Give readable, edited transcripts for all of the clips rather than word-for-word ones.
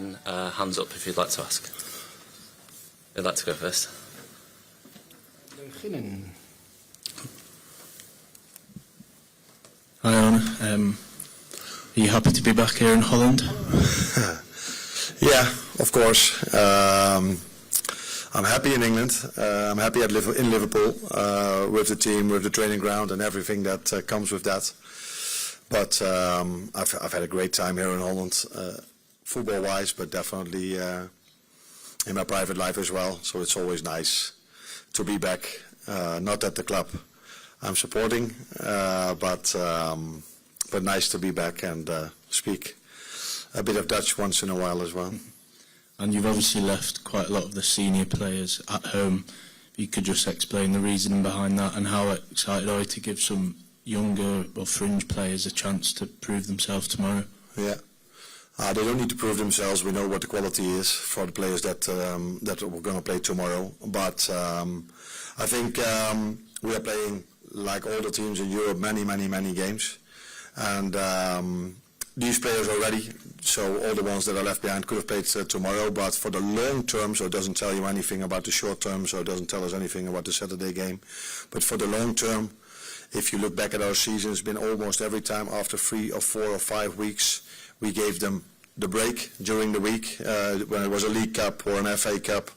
then hands up if you'd like to ask. Who'd like to go first? Hi Arne, are you happy to be back here in Holland? Yeah, of course. I'm happy in England. I'm happy in Liverpool with the team, with the training ground and everything that comes with that. But I've had a great time here in Holland, football-wise, but definitely in my private life as well. So it's always nice to be back, not at the club I'm supporting, but nice to be back and speak a bit of Dutch once in a while as well. And you've obviously left quite a lot of the senior players at home. If you could just explain the reasoning behind that and how excited are you to give some younger or fringe players a chance to prove themselves tomorrow? Yeah, they don't need to prove themselves. We know what the quality is for the players that we're going to play tomorrow. But I think we are playing, like all the teams in Europe, many games. And these players are ready, so all the ones that are left behind could have played tomorrow, but for the long term, so it doesn't tell you anything about the short term, so it doesn't tell us anything about the Saturday game. But for the long term, if you look back at our season, it's been almost every time after 3 or 4 or 5 weeks, we gave them the break during the week, when it was a League Cup or an FA Cup.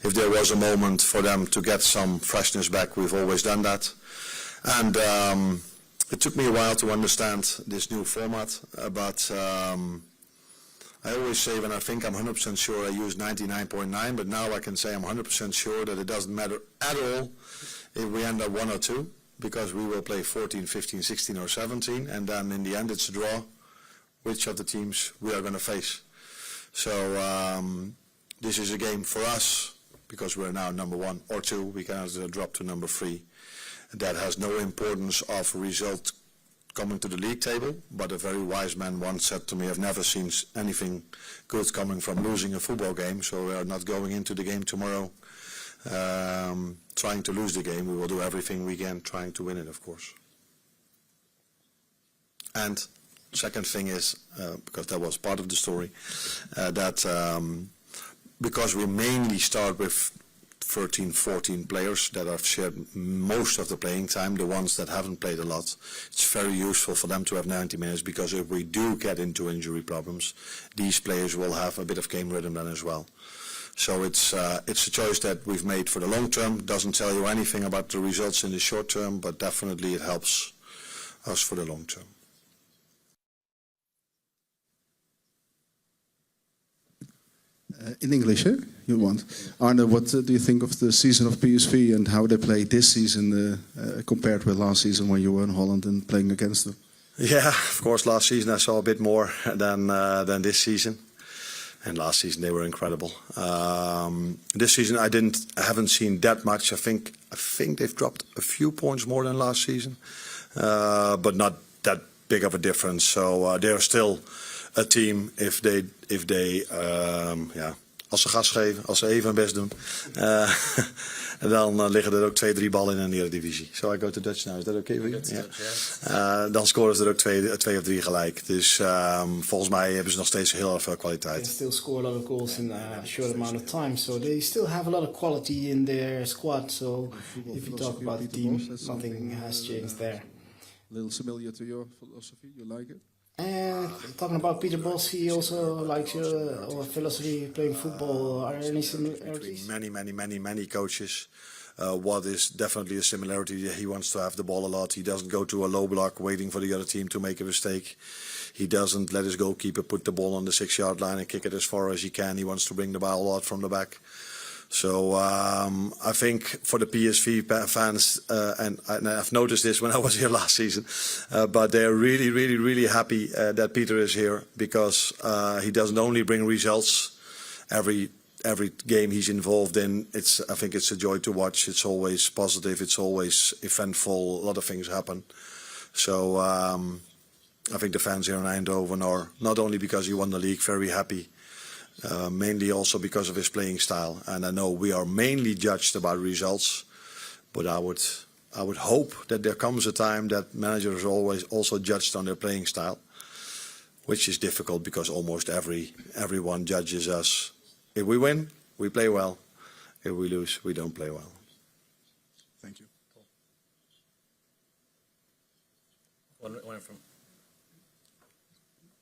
If there was a moment for them to get some freshness back, we've always done that. And it took me a while to understand this new format, but I always say when I think I'm 100% sure I use 99.9, but now I can say I'm 100% sure that it doesn't matter at all if we end up 1 or 2, because we will play 14, 15, 16 or 17, and then in the end it's a draw which of the teams we are going to face. So this is a game for us, because we're now number 1 or 2, we can drop to number 3. That has no importance of result coming to the league table, but a very wise man once said to me, I've never seen anything good coming from losing a football game, so we are not going into the game tomorrow trying to lose the game. We will do everything we can trying to win it, of course. And second thing is, because that was part of the story, that because we mainly start with 13, 14 players that have shared most of the playing time, the ones that haven't played a lot, it's very useful for them to have 90 minutes, because if we do get into injury problems, these players will have a bit of game rhythm then as well. So it's a choice that we've made for the long term. Doesn't tell you anything about the results in the short term, but definitely it helps us for the long term. In English, you want. Arne, what do you think of the season of PSV and how they played this season compared with last season when you were in Holland and playing against them? Yeah, of course, last season I saw a bit more than this season. And last season they were incredible. This season I haven't seen that much. I think they've dropped a few points more than last season, but not that big of a difference. So they're still a team if they als ze gas geven, als ze even hun best doen, dan liggen er ook 2-3 ballen in de Eredivisie. So I go to Dutch now, is that okay for you? Yeah. Dan scoren ze er ook 2 of 3 gelijk. Dus volgens mij hebben ze nog steeds heel erg veel kwaliteit. They still score a lot of goals in a short amount of time, so they still have a lot of quality in their squad. So if you talk about the team, nothing has changed there. A little similar to your philosophy, you like it? Talking about Peter Bos, he also likes your philosophy playing football. Are there any similarities? Many coaches. What is definitely a similarity, he wants to have the ball a lot. He doesn't go to a low block waiting for the other team to make a mistake. He doesn't let his goalkeeper put the ball on the 6-yard line and kick it as far as he can. He wants to bring the ball a lot from the back. So I think for the PSV fans, and I've noticed this when I was here last season, but they're really happy that Peter is here, because he doesn't only bring results every game he's involved in. I think it's a joy to watch. It's always positive. It's always eventful. A lot of things happen. So I think the fans here in Eindhoven are, not only because he won the league, very happy. Mainly also because of his playing style, and I know we are mainly judged about results, but I would hope that there comes a time that managers are always also judged on their playing style. which is difficult because almost everyone judges us. If we win, we play well. If we lose, we don't play well. Thank you. One from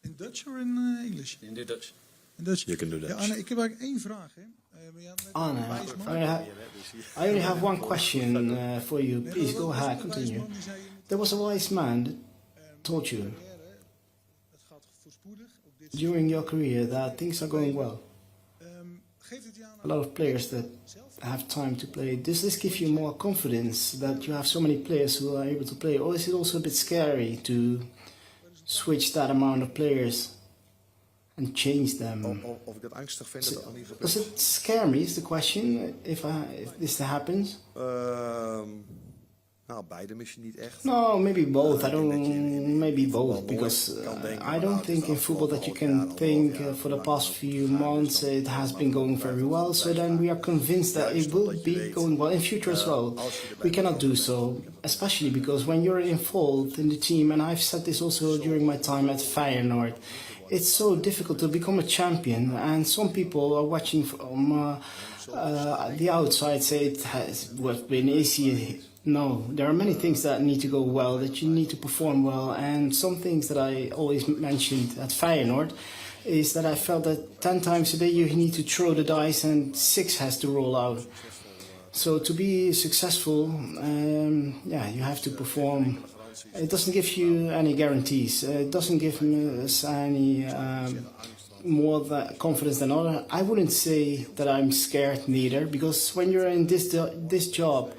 In Dutch or in English? in the Dutch. In Dutch. You can do Ja, that. Arne, ik heb eigenlijk één vraag. Hè. Maar ja, net Arne, Wijsman- I only have one question for you. Please go ahead, continue. Wijsman die zei, There was a wise man that told you het gaat voorspoedig op dit during your career that things are going well. Geeft het je aan A lot of players that have time to play. Does this give you more confidence that you have so many players who are able to play? Or is it also a bit scary to switch that amount of players and change them? Of ik dat angstig vind dat dat niet gebeurt. Does it scare me, is the question, if this happens? Nou, beide misschien niet echt. No, maybe both. I don't. denk dat je in Maybe voetbal both, nooit because kan denken I van, don't nou, think het in is football that you afgelopen can half jaar, think half for the jaar, past half few jaar, months dan it has maar been going gewoon very well. So then we are convinced that it will be going well in future as well. We cannot do so, especially because when you're involved in the team, and I've said this also during my time at Feyenoord, it's so difficult to become a champion, and some people are watching from the outside say it has been easy. No, there are many things that need to go well, that you need to perform well, and some things that I always mentioned at Feyenoord is that I felt that 10 times a day you need to throw the dice and 6 has to roll out. So to be successful, you have to perform. It doesn't give you any guarantees. It doesn't give us any more confidence than other. I wouldn't say that I'm scared neither, because when you're in this job,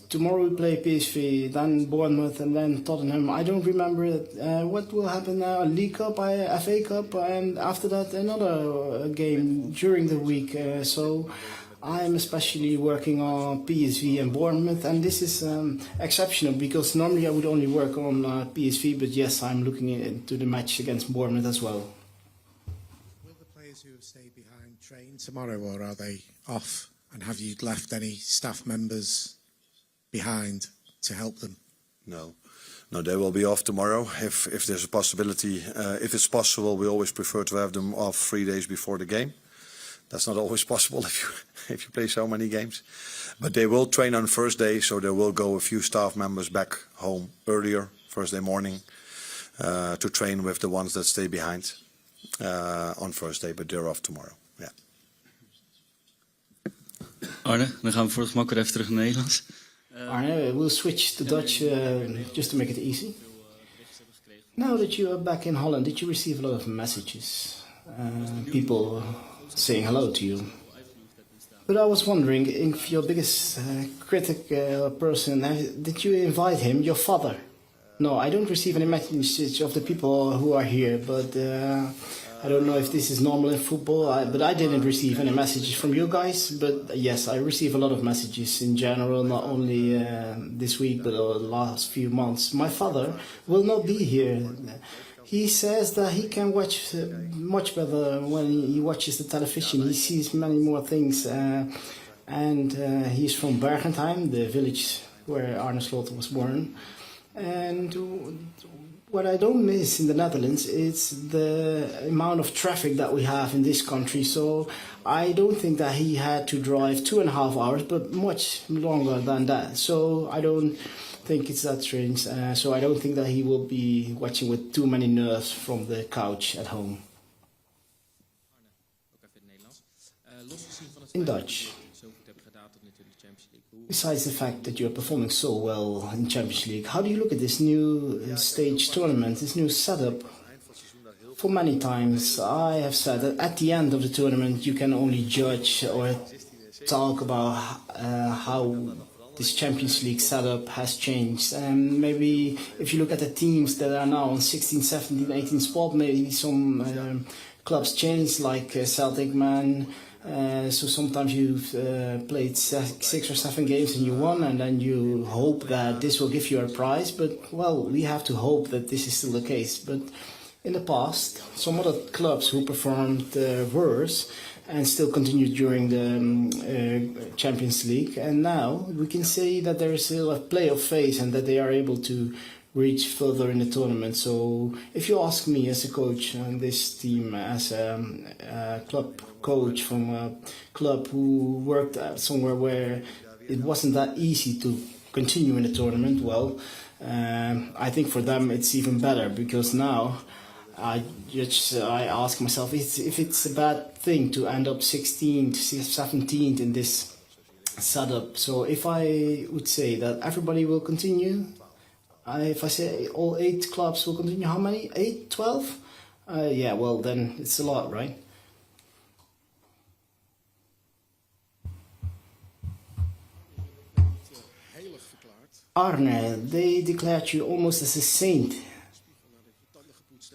tomorrow we play PSV, then Bournemouth, and then Tottenham. I don't remember what will happen now. League Cup, FA Cup, and after that another game during the week. So I'm especially working on PSV and Bournemouth, and this is exceptional because normally I would only work on PSV, but yes, I'm looking into the match against Bournemouth as well. Will the players who have stayed behind train tomorrow, or are they off? And have you left any staff members behind to help them? No, they will be off tomorrow. If there's a possibility, if it's possible, we always prefer to have them off 3 days before the game. That's not always possible if you play so many games. But they will train on first day, so there will go a few staff members back home earlier, first day morning, to train with the ones that stay behind on first day, but they're off tomorrow. Yeah. Arne, dan gaan we voor het gemak weer even terug naar Nederlands. Arne, we'll switch to Dutch just to make it easy. Now that you are back in Holland, did you receive a lot of messages? People saying hello to you. But I was wondering if your biggest critic person, did you invite him, your father? No, I don't receive any messages of the people who are here, but I don't know if this is normal in football, but I didn't receive any messages from you guys. But yes, I receive a lot of messages in general, not only this week, but the last few months. My father will not be here. He says that he can watch much better when he watches the television. He sees many more things. And he's from Bergentheim, the village where Arne Slot was born. And what I don't miss in the Netherlands is the amount of traffic that we have in this country. So I don't think that he had to drive 2.5 hours, but much longer than that. So I don't think it's that strange. So I don't think that he will be watching with too many nerves from the couch at home. In Dutch. Besides the fact that you're performing so well in Champions League, how do you look at this new stage tournament, this new setup? For many times I have said that at the end of the tournament you can only judge or talk about how this Champions League setup has changed. And maybe if you look at the teams that are now on 16, 17, 18 spot, maybe some clubs changed, like Celtic, man. So sometimes you've played 6 or 7 games and you won, and then you hope that this will give you a prize. But, well, we have to hope that this is still the case. But in the past, some other clubs who performed worse and still continued during the Champions League. And now we can say that there is still a playoff phase and that they are able to reach further in the tournament. So if you ask me as a coach on this team, as a club coach from a club who worked at somewhere where it wasn't that easy to continue in the tournament, well, I think for them it's even better, because now I ask myself if it's a bad thing to end up 16th, 17th in this setup. So if I would say that everybody will continue, if I say all 8 clubs will continue, how many? 8, 12? Yeah, well then it's a lot, right? Arne, they declared you almost as a saint.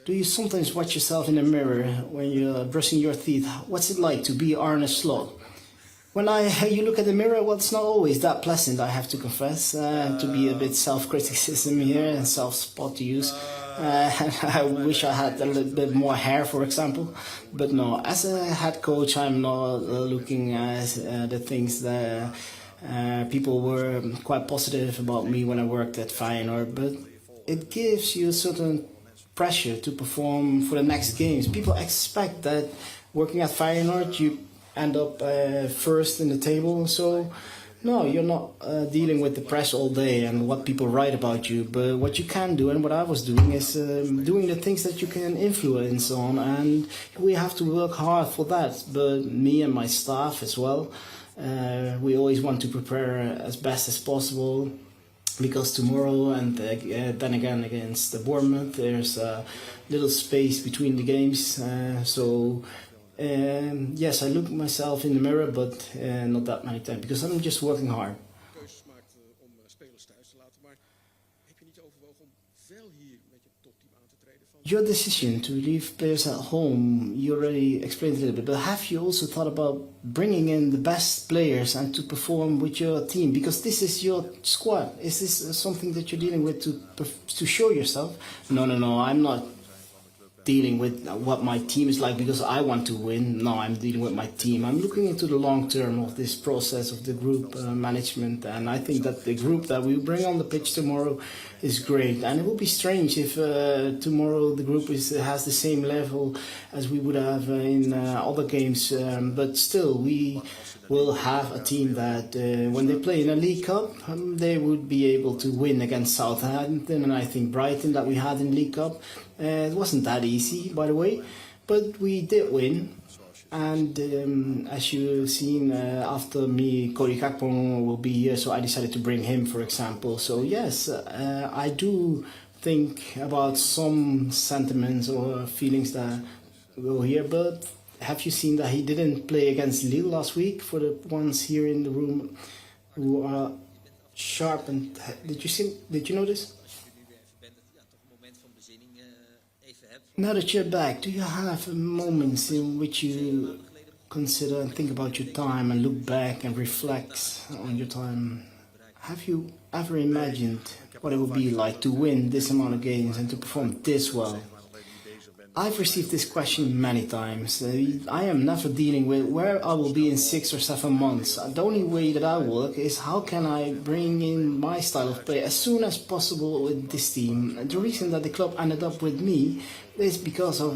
Do you sometimes watch yourself in the mirror when you're brushing your teeth? What's it like to be Arne Slot? When you look at the mirror, well, it's not always that pleasant, I have to confess, to be a bit self-criticism here and self-spot to use. I wish I had a little bit more hair, for example. But no, as a head coach, I'm not looking at the things that people were quite positive about me when I worked at Feyenoord. But it gives you a certain pressure to perform for the next games. People expect that working at Feyenoord, you end up first in the table. So no, you're not dealing with the press all day and what people write about you. But what you can do, and what I was doing, is doing the things that you can influence on, and we have to work hard for that. But me and my staff as well, we always want to prepare as best as possible, because tomorrow and then again against the Bournemouth, there's a little space between the games. Yes, I look myself in the mirror, but not that many times, because I'm just working hard. Your decision to leave players at home, you already explained a little bit, but have you also thought about bringing in the best players and to perform with your team? Because this is your squad. Is this something that you're dealing with to show yourself? No, I'm not dealing with what my team is like because I want to win. No, I'm dealing with my team. I'm looking into the long term of this process of the group management, and I think that the group that we bring on the pitch tomorrow is great. And it will be strange if tomorrow the group has the same level as we would have in other games, but still we will have a team that when they play in a League Cup, they would be able to win against Southampton, and I think Brighton that we had in League Cup. It wasn't that easy, by the way, but we did win. And as you've seen, after me, Cody Gakpo will be here, so I decided to bring him, for example. So yes, I do think about some sentiments or feelings that go here, but have you seen that he didn't play against Lille last week? For the ones here in the room who are sharp, and did you notice? Now that you're back, do you have moments in which you consider and think about your time and look back and reflect on your time? Have you ever imagined what it would be like to win this amount of games and to perform this well? I've received this question many times. I am never dealing with where I will be in 6 or 7 months. The only way that I work is how can I bring in my style of play as soon as possible with this team. The reason that the club ended up with me is because of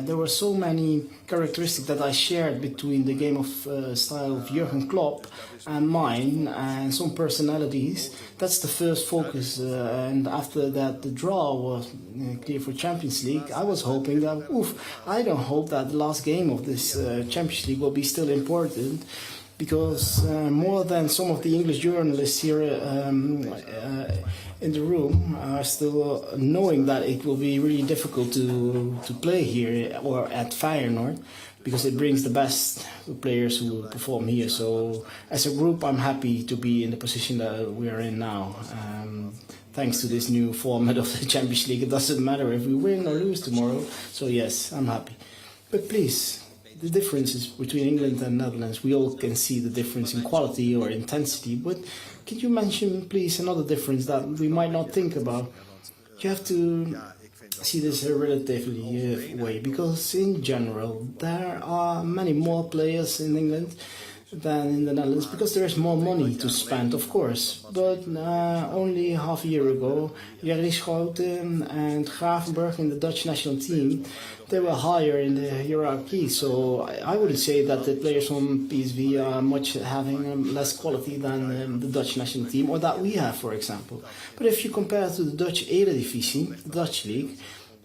there were so many characteristics that I shared between the game of style of Jurgen Klopp and mine, and some personalities. That's the first focus, and after that the draw was clear for Champions League. I was hoping that, I don't hope that the last game of this Champions League will be still important, because more than some of the English journalists here in the room are still knowing that it will be really difficult to play here or at Feyenoord, because it brings the best players who perform here. So as a group, I'm happy to be in the position that we are in now. Thanks to this new format of the Champions League, it doesn't matter if we win or lose tomorrow. So yes, I'm happy. But please, the differences between England and Netherlands, we all can see the difference in quality or intensity, but can you mention, please, another difference that we might not think about? You have to see this a relatively way, because in general there are many more players in England than in the Netherlands because there is more money to spend, of course. But only half a year ago, Jerry Schouten and Gravenberg in the Dutch national team, they were higher in the hierarchy. So I wouldn't say that the players from PSV are much having less quality than the Dutch national team, or that we have, for example. But if you compare to the Dutch Eredivisie, the Dutch league,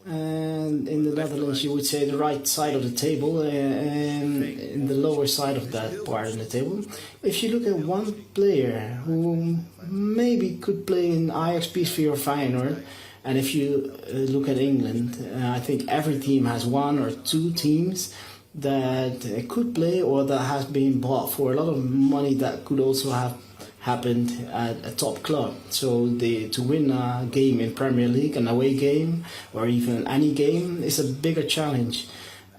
and in the Netherlands, you would say the right side of the table, and in the lower side of that part of the table. If you look at one player who maybe could play in Ajax, PSV or Feyenoord, and if you look at England, I think every team has one or two teams that could play or that has been bought for a lot of money that could also have happened at a top club. So to win a game in Premier League, an away game, or even any game, is a bigger challenge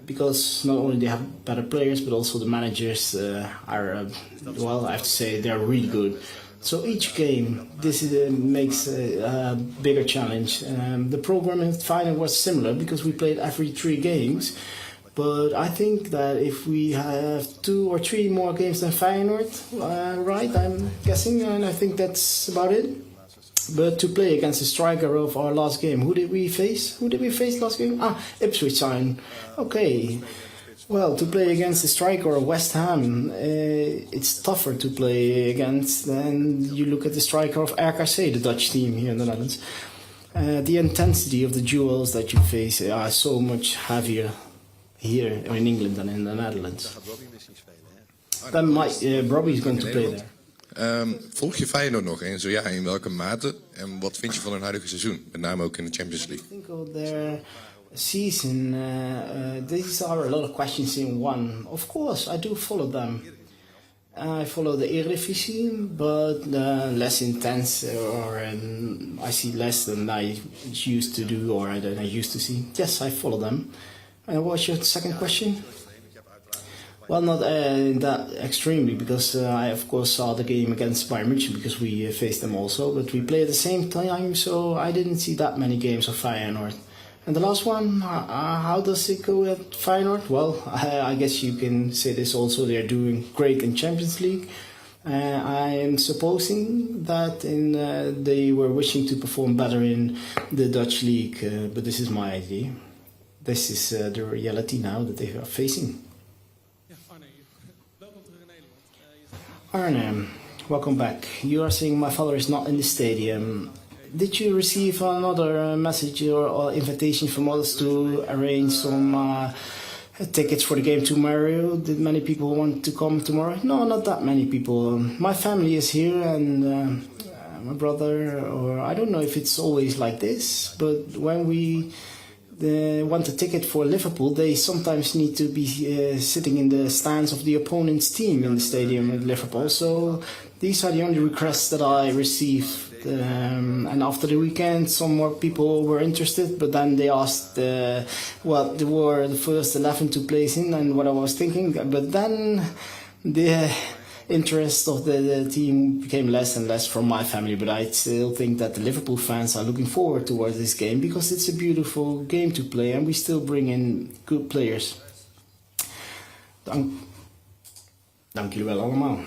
because not only they have better players, but also the managers are, well, I have to say they're really good. So each game, this makes a bigger challenge. The program in final was similar because we played every 3 games. But I think that if we have 2 or 3 more games than Feyenoord, right, I'm guessing, and I think that's about it. But to play against the striker of our last game, who did we face? Who did we face last game? Ipswich Town. Okay. Well, to play against the striker of West Ham, it's tougher to play against than you look at the striker of RKC, the Dutch team here in the Netherlands. The intensity of the duels that you face are so much heavier here in England than in the Netherlands. Then Robbie's going to play there. Volg je Feyenoord nog en zo ja, in welke mate? En wat vind je van hun huidige seizoen? Met name ook in de Champions League. I think of their season, these are a lot of questions in one. Of course, I do follow them. I follow the Eredivisie, but less intense, or I see less than I used to do or than I used to see. Yes, I follow them. And what's your second question? Well, not that extremely, because I of course saw the game against Bayern München because we faced them also, but we play at the same time, so I didn't see that many games of Feyenoord. And the last one, how does it go at Feyenoord? Well, I guess you can say this also, they're doing great in Champions League. I am supposing that they were wishing to perform better in the Dutch league, but this is my idea. This is the reality now that they are facing. Arne, welcome back. You are saying my father is not in the stadium. Did you receive another message or invitation from us to arrange some tickets for the game tomorrow? Did many people want to come tomorrow? No, not that many people. My family is here and my brother, or I don't know if it's always like this, but when we want a ticket for Liverpool, they sometimes need to be sitting in the stands of the opponent's team in the stadium at Liverpool. So these are the only requests that I received. And after the weekend, some more people were interested, but then they asked what they were the first 11 to place in and what I was thinking. But then the interest of the team became less and less from my family, but I still think that the Liverpool fans are looking forward towards this game because it's a beautiful game to play and we still bring in good players. Dank jullie wel allemaal.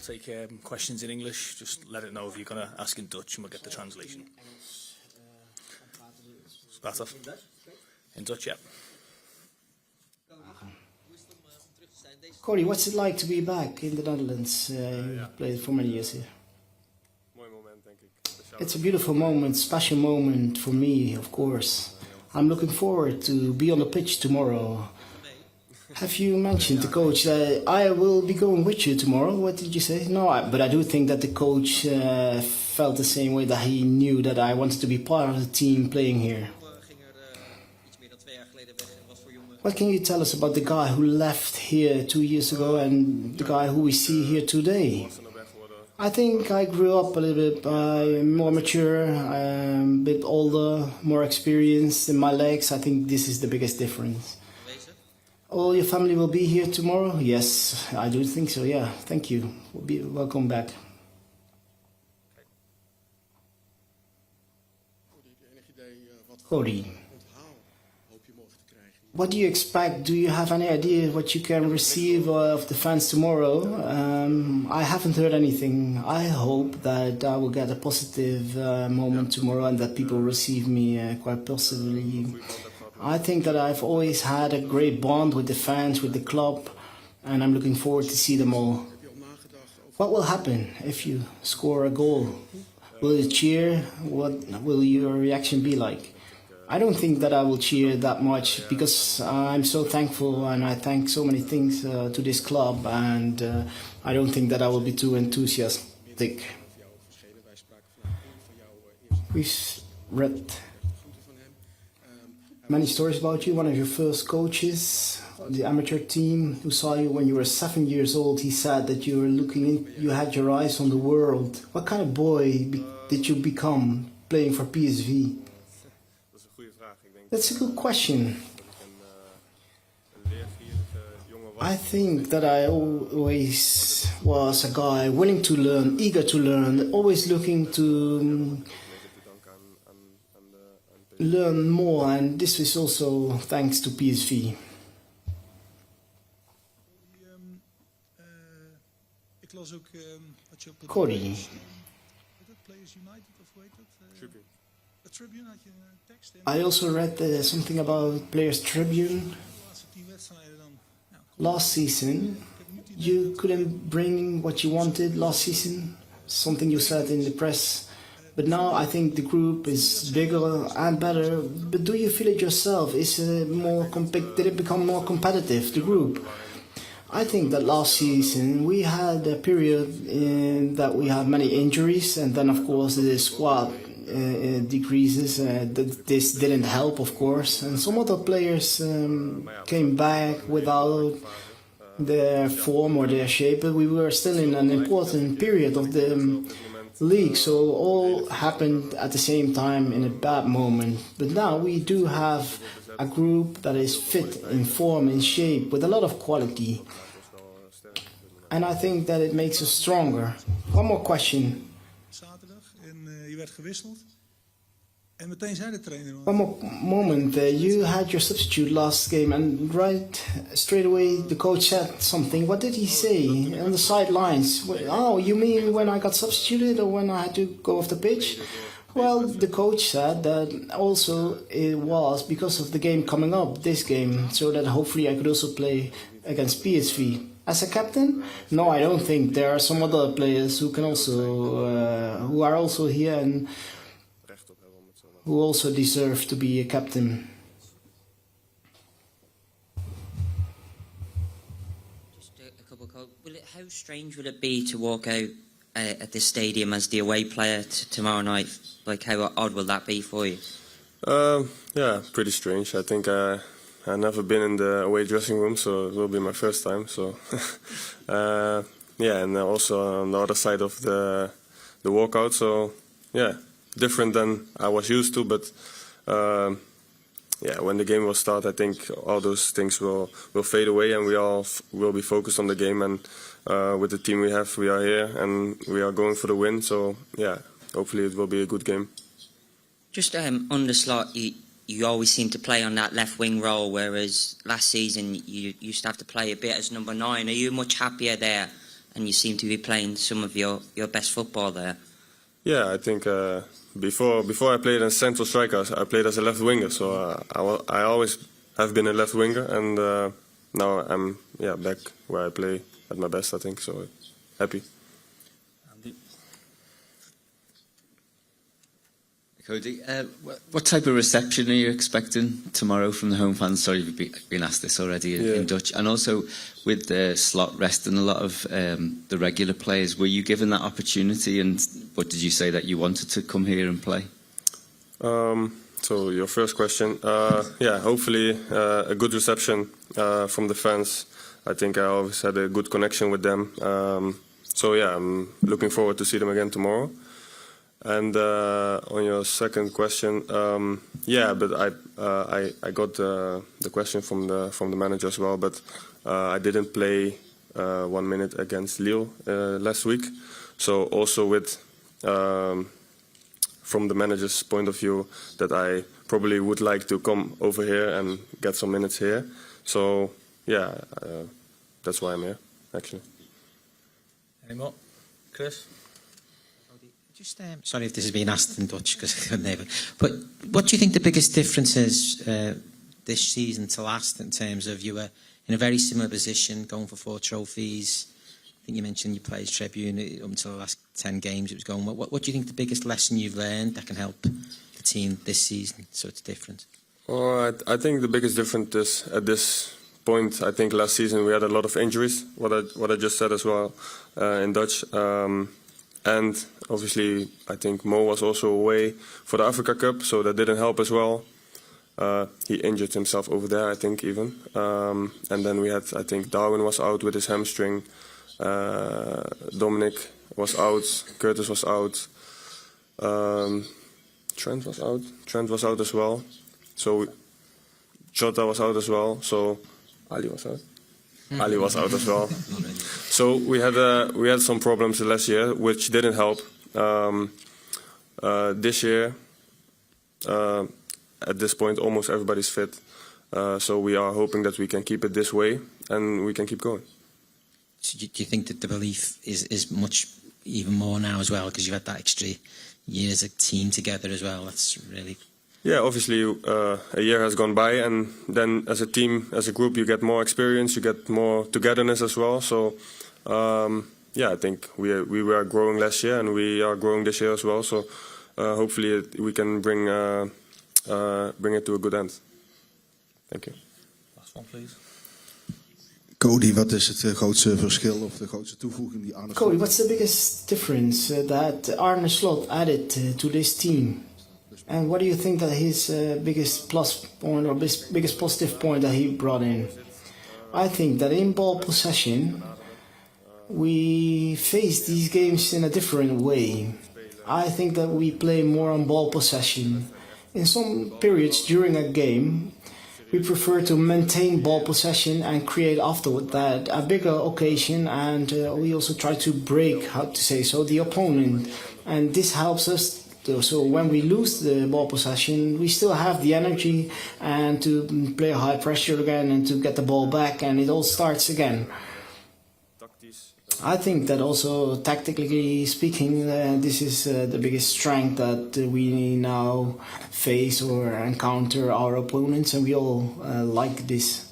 Take questions in English, just let it know if you're going to ask in Dutch and we'll get the translation. Start off. In Dutch, yeah. Corey, what's it like to be back in the Netherlands? You played for many years here. It's a beautiful moment, special moment for me, of course. I'm looking forward to be on the pitch tomorrow. Have you mentioned the coach that I will be going with you tomorrow? What did you say? No, but I do think that the coach felt the same way, that he knew that I wanted to be part of the team playing here. What can you tell us about the guy who left here 2 years ago and the guy who we see here today? I think I grew up a little bit more mature, a bit older, more experienced in my legs. I think this is the biggest difference. All your family will be here tomorrow? Yes, I do think so, yeah. Thank you. Welcome back. Cody, what do you expect? Do you have any idea what you can receive of the fans tomorrow? I haven't heard anything. I hope that I will get a positive moment tomorrow and that people receive me quite positively. I think that I've always had a great bond with the fans, with the club, and I'm looking forward to see them all. What will happen if you score a goal? Will you cheer? What will your reaction be like? I don't think that I will cheer that much because I'm so thankful and I thank so many things to this club, and I don't think that I will be too enthusiastic. We've read many stories about you. One of your first coaches, the amateur team, who saw you when you were 7 years old, he said that you were you had your eyes on the world. What kind of boy did you become playing for PSV? That's a good question. I think that I always was a guy willing to learn, eager to learn, always looking to learn more, and this is also thanks to PSV. Ik las ook wat je op het Cody. Players United of hoe heet dat? Tribune. A Tribune had je een tekst in. I also read something about Players Tribune. De laatste 10 wedstrijden dan. Last season, you couldn't bring what you wanted last season, something you said in the press. But now I think the group is bigger and better. But do you feel it yourself? Did it become more competitive, the group? I think that last season we had a period in that we had many injuries, and then of course the squad decreases. This didn't help, of course, and some other players came back without their form or their shape, but we were still in an important period of the league, so all happened at the same time in a bad moment. But now we do have a group that is fit, in form, in shape, with a lot of quality, and I think that it makes us stronger. One more question. Zaterdag en je werd gewisseld. En meteen zei de trainer. One more moment. You had your substitute last game, and straight away the coach said something. What did he say on the sidelines? Oh, you mean when I got substituted or when I had to go off the pitch? Well, the coach said that also it was because of the game coming up, this game, so that hopefully I could also play against PSV. As a captain? No, I don't think. There are some other players who can also, who are also here and who also deserve to be a captain. Just a couple of how strange will it be to walk out at this stadium as the away player tomorrow night? Like, how odd will that be for you? Yeah, pretty strange. I think I've never been in the away dressing room, so it will be my first time. So, yeah, and also on the other side of the walkout. So, yeah, different than I was used to. But yeah, when the game will start, I think all those things will fade away, and we all will be focused on the game. And with the team we have, we are here and we are going for the win. So, yeah, hopefully it will be a good game. Just on the slot, you always seem to play on that left wing role, whereas last season you used to have to play a bit as number 9. Are you much happier there, and you seem to be playing some of your best football there? Yeah, I think before I played as central striker, I played as a left winger. So I always have been a left winger, and now I'm back where I play at my best, I think. So happy. Cody, what type of reception are you expecting tomorrow from the home fans? Sorry, you've been asked this already in Dutch. And also, with the Slot resting a lot of the regular players, were you given that opportunity, and what did you say that you wanted to come here and play? So your first question, yeah, hopefully a good reception from the fans. I think I always had a good connection with them. So yeah, I'm looking forward to see them again tomorrow. And on your second question, yeah, but I got the question from the manager as well. But I didn't play 1 minute against Lille last week. So also with from the manager's point of view, that I probably would like to come over here and get some minutes here. So yeah, that's why I'm here actually. Any more? Chris? Just sorry if this has been asked in Dutch because I couldn't hear it. But what do you think the biggest difference is this season to last in terms of you were in a very similar position, going for 4 trophies? I think you mentioned you played Tribune up until the last 10 games it was going. What do you think the biggest lesson you've learned that can help the team this season so it's different? Well, I think the biggest difference is at this point, I think last season we had a lot of injuries, what I just said as well in Dutch. And obviously, I think Mo was also away for the Africa Cup, so that didn't help as well. He injured himself over there, I think, even. And then we had, I think, Darwin was out with his hamstring. Dominic was out. Curtis was out. Trent was out. Trent was out as well. So Jota was out as well. So Ali was out. Ali was out as well. So we had some problems last year, which didn't help. This year, at this point, almost everybody's fit. So we are hoping that we can keep it this way and we can keep going. So do you think that the belief is much even more now as well because you've had that extra year as a team together as well? That's really... Yeah, obviously a year has gone by, and then as a team, as a group, you get more experience, you get more togetherness as well. So yeah, I think we were growing last year, and we are growing this year as well. So hopefully we can bring it to a good end. Thank you. Last one, please. Cody, wat is het grootste verschil of de grootste toevoeging die Arne Slot... Cody, what's the biggest difference that Arne Slot added to this team? And what do you think that his biggest plus point or biggest positive point that he brought in? I think that in ball possession, we face these games in a different way. I think that we play more on ball possession. In some periods during a game, we prefer to maintain ball possession and create afterward that a bigger occasion, and we also try to break, how to say so, the opponent. And this helps us. So when we lose the ball possession, we still have the energy and to play high pressure again and to get the ball back, and it all starts again. I think that also tactically speaking, this is the biggest strength that we now face or encounter our opponents, and we all like this.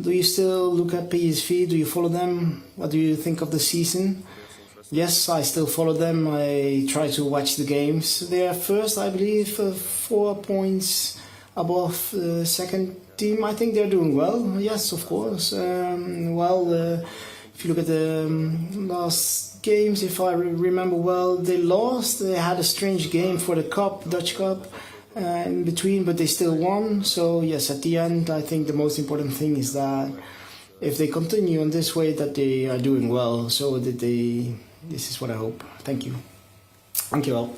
Do you still look at PSV? Do you follow them? What do you think of the season? Yes, I still follow them. I try to watch the games. They are first, I believe, 4 points above the second team. I think they're doing well. Yes, of course. If you look at the last games, if I remember well, they lost. They had a strange game for the Cup, Dutch Cup, in between, but they still won. So yes, at the end, I think the most important thing is that if they continue in this way, that they are doing well. So that this is what I hope. Thank you. Thank you all.